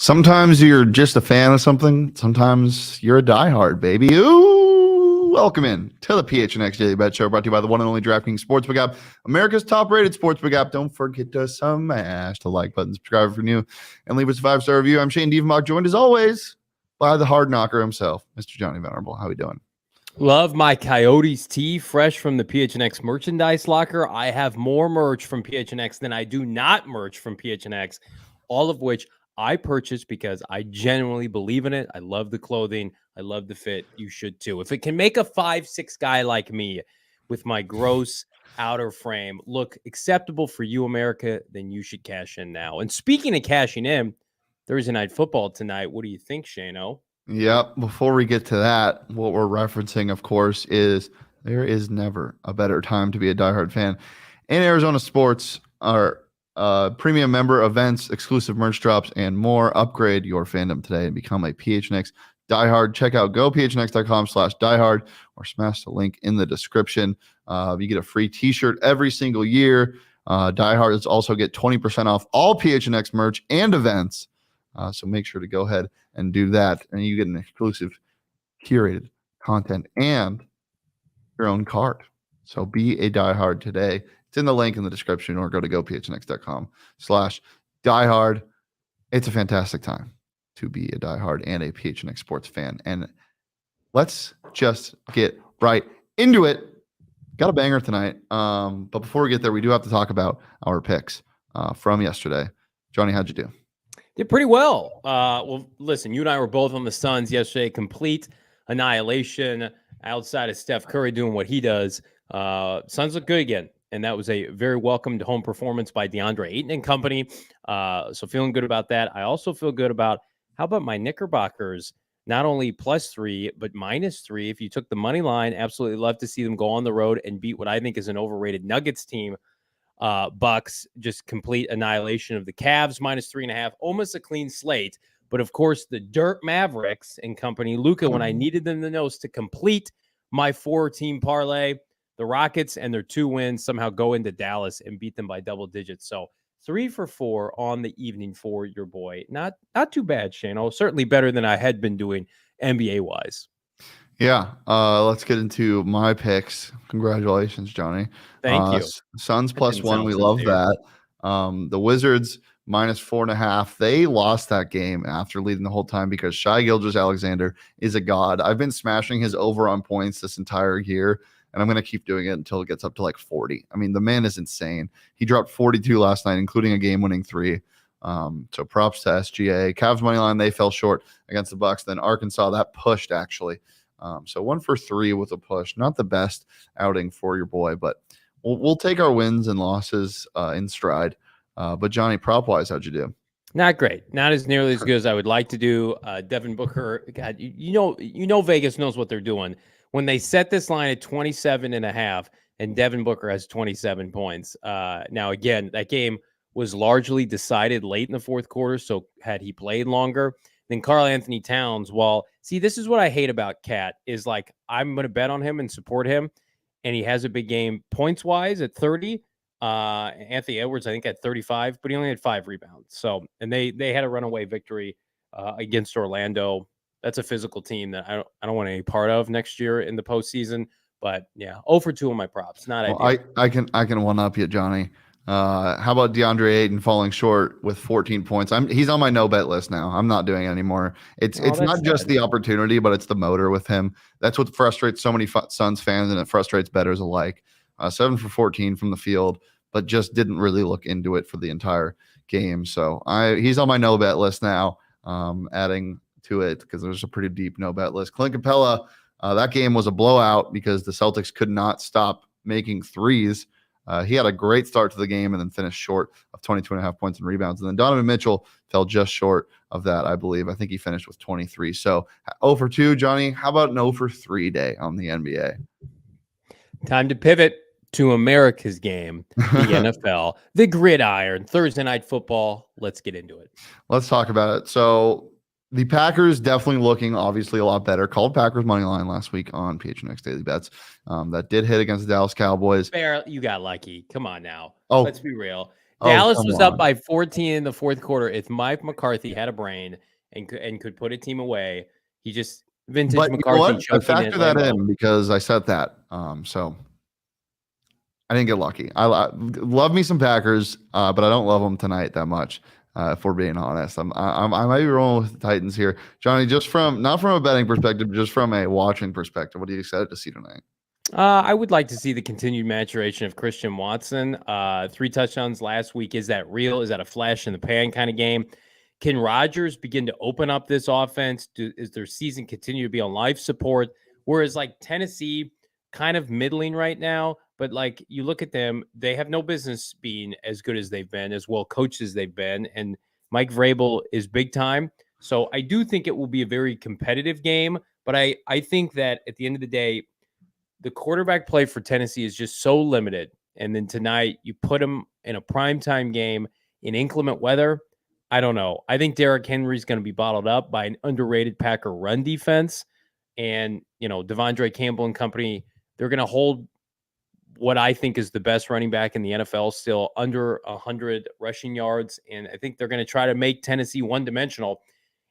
Sometimes you're just a fan of something. Sometimes you're a diehard, baby. Ooh, welcome in to the PHNX Daily Bet Show, brought to you by the one and only DraftKings Sportsbook app, America's top-rated sportsbook app. Don't forget to smash the like button, subscribe if you're new, and leave us a 5-star review. I'm Shane Diefenbach, joined as always by the hard knocker himself, Mr. Johnny Venerable. How are we doing? Love my Coyotes tee, fresh from the PHNX merchandise locker. I have more merch from PHNX than I do not merch from PHNX, all of which I purchased because I genuinely believe in it. I love the clothing. I love the fit. You should too. If it can make a 5'6" guy like me with my gross outer frame look acceptable for you, America, then you should cash in now. And speaking of cashing in, Thursday Night Football tonight. What do you think, Shano? Yep. Before we get to that, what we're referencing, of course, is there is never a better time to be a diehard fan. In Arizona sports, our premium member events, exclusive merch drops, and more. Upgrade your fandom today and become a PHNX diehard. Check out gophnx.com/diehard or smash the link in the description. You get a free t-shirt every single year. Diehards also get 20% off all PHNX merch and events. So make sure to go ahead and do that. And you get an exclusive curated content and your own card. So be a diehard today. It's in the link in the description, or go to gophnx.com/diehard. It's a fantastic time to be a diehard and a PHNX sports fan. And let's just get right into it. Got a banger tonight. But before we get there, we do have to talk about our picks from yesterday. Johnny, how'd you do? Did pretty well. Well, listen, you and I were both on the Suns yesterday. Complete annihilation outside of Steph Curry doing what he does. Suns look good again. And that was a very welcomed home performance by DeAndre Ayton and company. So feeling good about that. I also feel good about, how about my Knickerbockers? Not only +3, but -3. If you took the money line, absolutely love to see them go on the road and beat what I think is an overrated Nuggets team. Bucks, just complete annihilation of the Cavs, -3.5, almost a clean slate. But of course, the Dirt Mavericks and company, Luka, when I needed them the most to complete my 4-team parlay, the Rockets and their 2 wins somehow go into Dallas and beat them by double digits. So 3 for 4 on the evening for your boy. Not too bad, Shane. Certainly better than I had been doing NBA wise. Yeah, let's get into my picks. Congratulations, Johnny. Thank you. Suns +1. We love that. The Wizards -4.5. They lost that game after leading the whole time because Shai Gilgeous-Alexander is a god. I've been smashing his over on points this entire year, and I'm going to keep doing it until it gets up to like 40. I mean, the man is insane. He dropped 42 last night, including a game-winning 3. So props to SGA. Cavs money line, they fell short against the Bucks. Then Arkansas, that pushed actually. So 1 for 3 with a push. Not the best outing for your boy, but we'll take our wins and losses in stride. But Johnny, prop-wise, how'd you do? Not great. Not as nearly as good as I would like to do. Devin Booker, God, you know Vegas knows what they're doing. When they set this line at 27.5 and Devin Booker has 27 points. Now, again, that game was largely decided late in the fourth quarter, so had he played longer, then Karl Anthony Towns, see, this is what I hate about Cat, is like, I'm going to bet on him and support him, and he has a big game points-wise at 30. Anthony Edwards, I think, had 35, but he only had 5 rebounds. So, and they had a runaway victory against Orlando. That's a physical team that I don't want any part of next year in the postseason. But yeah, 0 for 2 on my props. Not ideal. I can one up you, Johnny. How about DeAndre Ayton falling short with 14 points? He's on my no bet list now. I'm not doing it anymore. It's not just the opportunity, but it's the motor with him. That's what frustrates so many Suns fans, and it frustrates bettors alike. 7 for 14 from the field, but just didn't really look into it for the entire game. So he's on my no bet list now. Adding to it because there's a pretty deep no bet list. Clint Capella, that game was a blowout because the Celtics could not stop making threes. He had a great start to the game and then finished short of 22.5 points and rebounds. And then Donovan Mitchell fell just short of that, I believe. I think he finished with 23. So 0 for 2, Johnny. How about an 0 for 3 day on the NBA? Time to pivot to America's game, the NFL, the gridiron, Thursday Night Football. Let's get into it. Let's talk about it. So the Packers definitely looking obviously a lot better. Called Packers money line last week on PHNX Daily Bets. That did hit against the Dallas Cowboys. Fair, you got lucky. Come on now. Oh, let's be real. Oh, Dallas come was up on. by 14 in the fourth quarter. If Mike McCarthy had a brain and could put a team away, he just vintage But you know McCarthy what? I choking at factor that Lambeau. in because I said that. So I didn't get lucky. I love me some Packers, but I don't love them tonight that much. If we're being honest, I might be rolling with the Titans here, Johnny. Just from not from a betting perspective, just from a watching perspective. What are you excited to see tonight? I would like to see the continued maturation of Christian Watson. 3 touchdowns last week. Is that real? Is that a flash in the pan kind of game? Can Rodgers begin to open up this offense? Is their season continue to be on life support? Whereas like Tennessee, kind of middling right now, but like you look at them, they have no business being as good as they've been, as well coached as they've been. And Mike Vrabel is big time. So I do think it will be a very competitive game. But I think that at the end of the day, the quarterback play for Tennessee is just so limited. And then tonight you put him in a primetime game in inclement weather. I don't know. I think Derrick Henry is going to be bottled up by an underrated Packer run defense. And, Devondre Campbell and company, they're going to hold what I think is the best running back in the NFL, still under 100 rushing yards. And I think they're going to try to make Tennessee one-dimensional.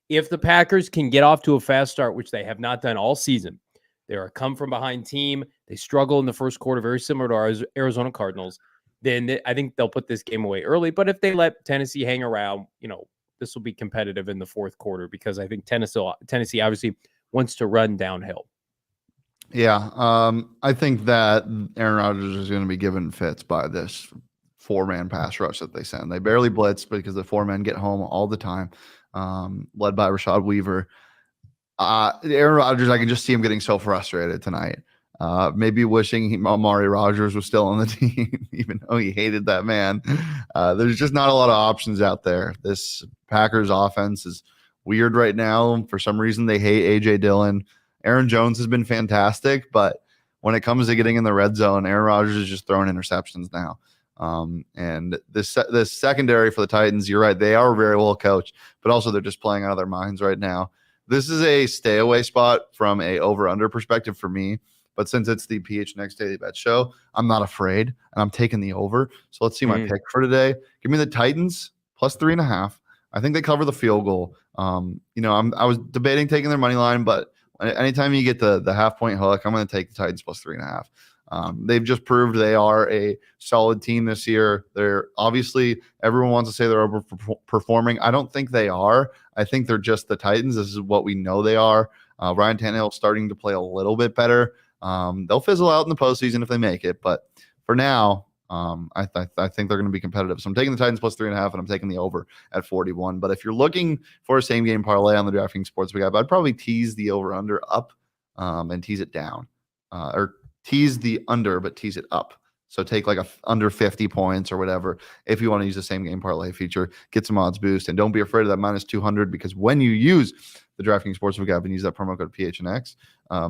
If the Packers can get off to a fast start, which they have not done all season, they're a come-from-behind team. They struggle in the first quarter, very similar to our Arizona Cardinals. Then I think they'll put this game away early. But if they let Tennessee hang around, this will be competitive in the fourth quarter because I think Tennessee obviously wants to run downhill. Yeah, I think that Aaron Rodgers is going to be given fits by this 4-man pass rush that they send. They barely blitz because the 4 men get home all the time, led by Rashad Weaver. Aaron Rodgers, I can just see him getting so frustrated tonight. Maybe wishing Amari Rodgers was still on the team, even though he hated that man. There's just not a lot of options out there. This Packers offense is weird right now. For some reason, they hate A.J. Dillon. Aaron Jones has been fantastic, but when it comes to getting in the red zone, Aaron Rodgers is just throwing interceptions now. And this secondary for the Titans, you're right, they are very well coached, but also they're just playing out of their minds right now. This is a stay away spot from a over-under perspective for me. But since it's the PHNX Daily Bet Show, I'm not afraid, and I'm taking the over. So let's see my pick for today. Give me the Titans plus 3.5. I think they cover the field goal. I was debating taking their money line, but anytime you get the half-point hook, I'm going to take the Titans plus 3.5. They've just proved they are a solid team this year. They're obviously, everyone wants to say they're overperforming. I don't think they are. I think they're just the Titans. This is what we know they are. Ryan Tannehill starting to play a little bit better. They'll fizzle out in the postseason if they make it, but for now, I think they're going to be competitive. So I'm taking the Titans plus 3.5, and I'm taking the over at 41. But if you're looking for a same game parlay on the DraftKings Sportsbook app, I'd probably tease the over under up and tease it down, or tease the under but tease it up. So take like a under 50 points or whatever if you want to use the same game parlay feature. Get some odds boost, and don't be afraid of that minus 200 because when you use the DraftKings Sportsbook app and use that promo code PHNX,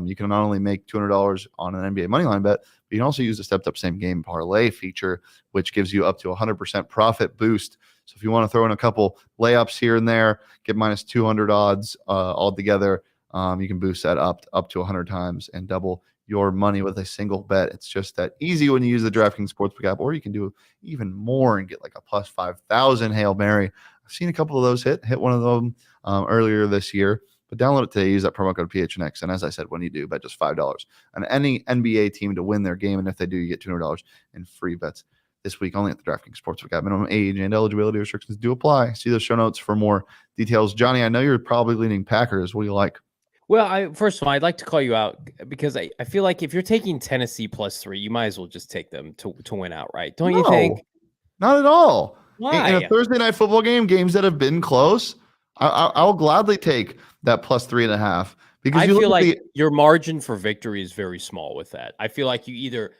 you can not only make $200 on an NBA moneyline bet, but you can also use the stepped up same game parlay feature, which gives you up to 100% profit boost. So if you want to throw in a couple layups here and there, get minus 200 odds altogether, you can boost that up to 100 times and double your money with a single bet. It's just that easy when you use the DraftKings Sportsbook app, or you can do even more and get like a plus 5,000 Hail Mary. I've seen a couple of those hit one of them earlier this year, but download it today. Use that promo code PHNX. And as I said, when you do, bet just $5 on any NBA team to win their game. And if they do, you get $200 in free bets this week only at the DraftKings Sportsbook app. Minimum age and eligibility restrictions do apply. See those show notes for more details. Johnny, I know you're probably leaning Packers. What do you like? Well, first of all, I'd like to call you out because I feel like if you're taking Tennessee plus 3, you might as well just take them to win outright. Don't you think? Not at all. Why? In a Thursday night football game, games that have been close, I'll gladly take that plus 3.5 because I feel like your margin for victory is very small with that. I feel like you either,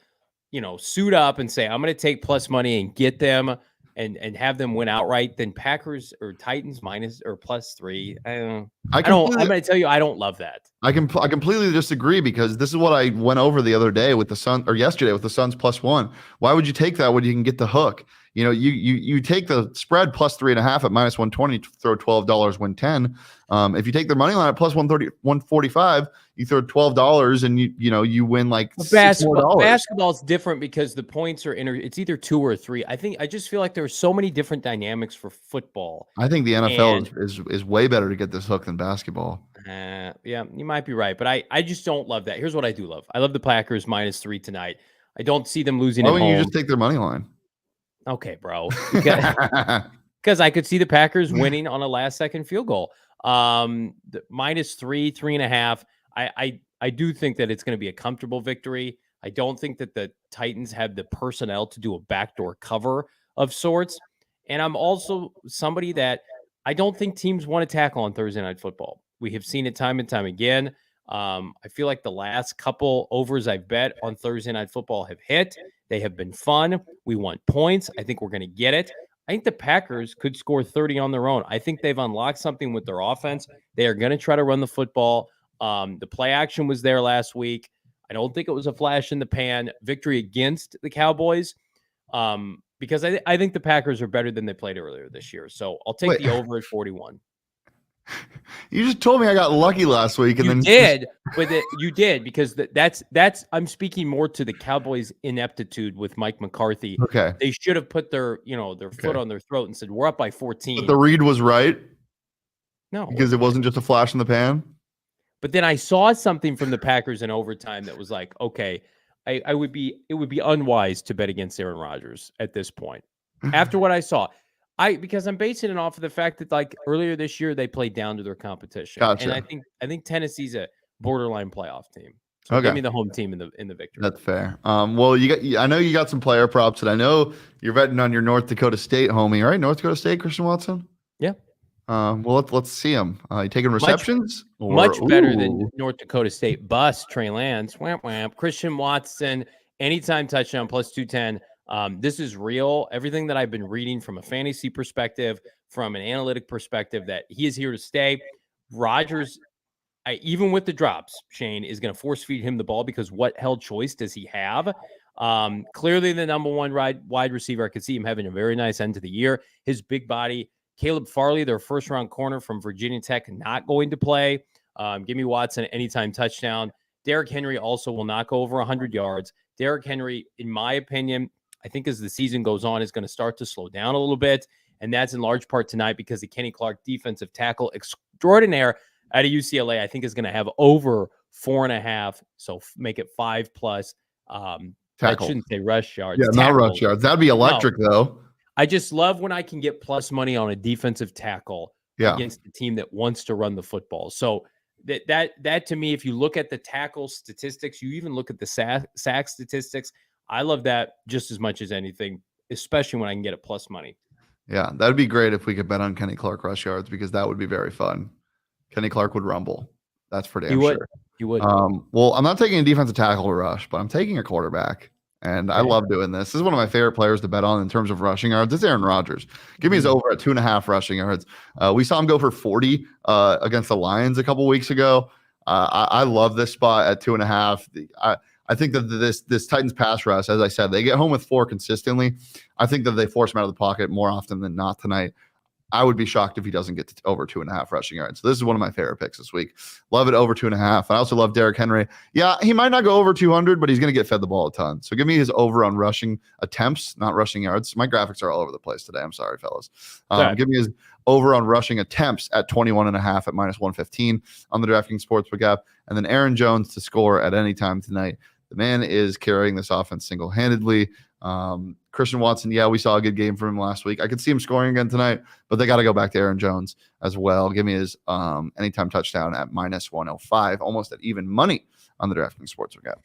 suit up and say, I'm going to take plus money and get them and have them win outright, then Packers or Titans minus or plus 3. I'm going to tell you, I don't love that. I completely disagree because this is what I went over the other day with the Sun, or yesterday with the Suns plus 1. Why would you take that when you can get the hook? You take the spread plus 3.5 at minus 120, throw $12, win 10. If you take their money line at plus 130, 145, you throw $12 and you win like $6 more. Basketball's different because the points are it's either 2 or 3. I just feel like there's so many different dynamics for football. I think the NFL is way better to get this hook than basketball. Yeah, you might be right, but I just don't love that. Here's what I do love. I love the Packers -3 tonight. I don't see them losing at home. Why don't you just take their money line? Okay, bro. Because I could see the Packers winning on a last-second field goal. The -3, 3.5. I do think that it's going to be a comfortable victory. I don't think that the Titans have the personnel to do a backdoor cover of sorts. And I'm also somebody that I don't think teams want to tackle on Thursday Night Football. We have seen it time and time again. I feel like the last couple overs I've bet on Thursday Night Football have hit. They have been fun. We want points. I think we're going to get it. I think the Packers could score 30 on their own. I think they've unlocked something with their offense. They are going to try to run the football. The play action was there last week. I don't think it was a flash in the pan victory against the Cowboys because I think the Packers are better than they played earlier this year. So I'll take the over at 41. You just told me I got lucky last week, and you did because that's I'm speaking more to the Cowboys' ineptitude with Mike McCarthy. Okay, they should have put their foot on their throat and said we're up by 14. But the read was right. No, because it wasn't just a flash in the pan. But then I saw something from the Packers in overtime that was like, okay, it would be unwise to bet against Aaron Rodgers at this point after what I saw. Because I'm basing it off of the fact that like earlier this year they played down to their competition, Gotcha. And I think Tennessee's a borderline playoff team. So give me the home team in the victory. That's fair. Well, I know you got some player props, and I know you're betting on your North Dakota State homie, right? North Dakota State, Christian Watson. Yeah. Well, let's see him. You taking receptions? Much better than North Dakota State bust Trey Lance. Whamp whamp. Christian Watson, anytime touchdown plus 210. This is real. Everything that I've been reading from a fantasy perspective, from an analytic perspective, that he is here to stay. Rodgers, even with the drops, Shane is going to force feed him the ball because what hell choice does he have? Clearly the number one wide receiver. I could see him having a very nice end to the year. His big body. Caleb Farley, their first-round corner from Virginia Tech, not going to play. Give me Watson anytime touchdown. Derrick Henry also will not go over 100 yards. Derrick Henry, in my opinion, I think as the season goes on, is going to start to slow down a little bit, and that's in large part tonight because the Kenny Clark defensive tackle extraordinaire out of UCLA, I think, is going to have over 4.5, so make it 5+. I shouldn't say rush yards. Yeah, not rush yards. That'd be electric, though. I just love when I can get plus money on a defensive tackle against the team that wants to run the football. So that to me, if you look at the tackle statistics, you even look at the sack statistics, I love that just as much as anything, especially when I can get it plus money. Yeah, that'd be great if we could bet on Kenny Clark rush yards because that would be very fun. Kenny Clark would rumble. That's for damn sure. He would. Well, I'm not taking a defensive tackle rush, but I'm taking a quarterback. And I love doing this. This is one of my favorite players to bet on in terms of rushing yards. It's Aaron Rodgers. Give me his over at 2.5 rushing yards. We saw him go for 40 against the Lions a couple weeks ago. I love this spot at 2.5. I think that this Titans pass rush, as I said, they get home with 4 consistently. I think that they force him out of the pocket more often than not tonight. I would be shocked if he doesn't get to over 2.5 rushing yards. So this is one of my favorite picks this week. Love it over 2.5. I also love Derrick Henry. Yeah, he might not go over 200, but he's going to get fed the ball a ton. So give me his over on rushing attempts, not rushing yards. My graphics are all over the place today. I'm sorry, fellas. Give me his over on rushing attempts at 21.5 at minus 115 on the DraftKings Sportsbook app. And then Aaron Jones to score at any time tonight. The man is carrying this offense single-handedly. Christian Watson, we saw a good game from him last week. I could see him scoring again tonight, but they got to go back to Aaron Jones as well. Give me his anytime touchdown at minus 105, almost at even money on the DraftKings Sportsbook app.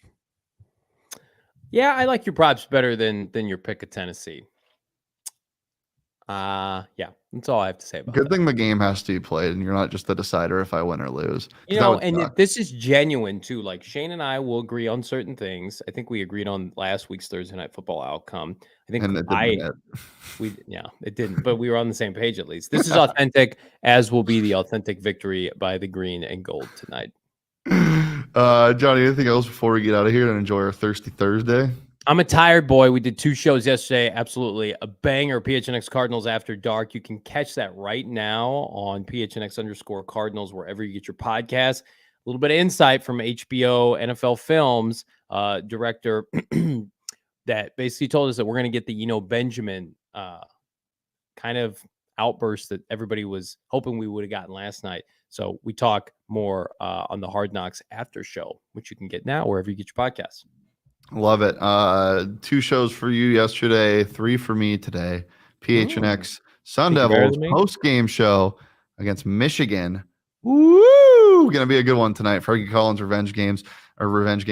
Yeah, I like your props better than your pick of Tennessee. That's all I have to say about Good that. thing the game has to be played, and you're not just the decider if I win or lose. This is genuine too. Like Shane and I will agree on certain things. I think we agreed on last week's Thursday Night Football outcome. I think it didn't, but we were on the same page at least. This is authentic, as will be the authentic victory by the green and gold tonight. Johnny, anything else before we get out of here and enjoy our Thirsty Thursday? I'm a tired boy. We did 2 shows yesterday. Absolutely a banger. PHNX Cardinals After Dark. You can catch that right now on PHNX_Cardinals, wherever you get your podcasts. A little bit of insight from HBO NFL Films director that basically told us that we're going to get the Benjamin kind of outburst that everybody was hoping we would have gotten last night. So we talk more on the Hard Knocks After Show, which you can get now wherever you get your podcasts. Love it. 2 shows for you yesterday, 3 for me today. PHNX Sun Devils post-game show against Michigan. Woo! Gonna be a good one tonight. Fergie Collins revenge game.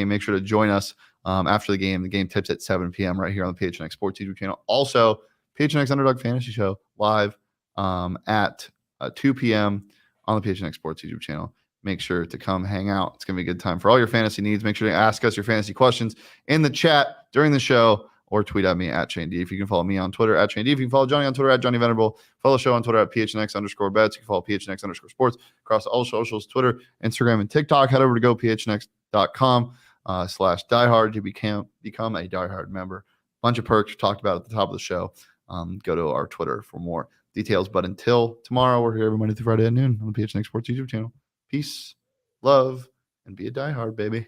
Make sure to join us after the game. The game tips at 7 p.m. right here on the PHNX Sports YouTube channel. Also, PHNX Underdog Fantasy Show live at 2 p.m. on the PHNX Sports YouTube channel. Make sure to come hang out. It's going to be a good time for all your fantasy needs. Make sure to ask us your fantasy questions in the chat during the show or tweet at me at Shane D. If you can follow me on Twitter at Shane D. If you can follow Johnny on Twitter at Johnny Venerable, follow the show on Twitter at PHNX_bets. You can follow PHNX_sports across all socials, Twitter, Instagram, and TikTok. Head over to gophnx.com/diehard to become a diehard member. Bunch of perks talked about at the top of the show. Go to our Twitter for more details. But until tomorrow, we're here every Monday through Friday at noon on the PHNX Sports YouTube channel. Peace, love, and be a diehard, baby.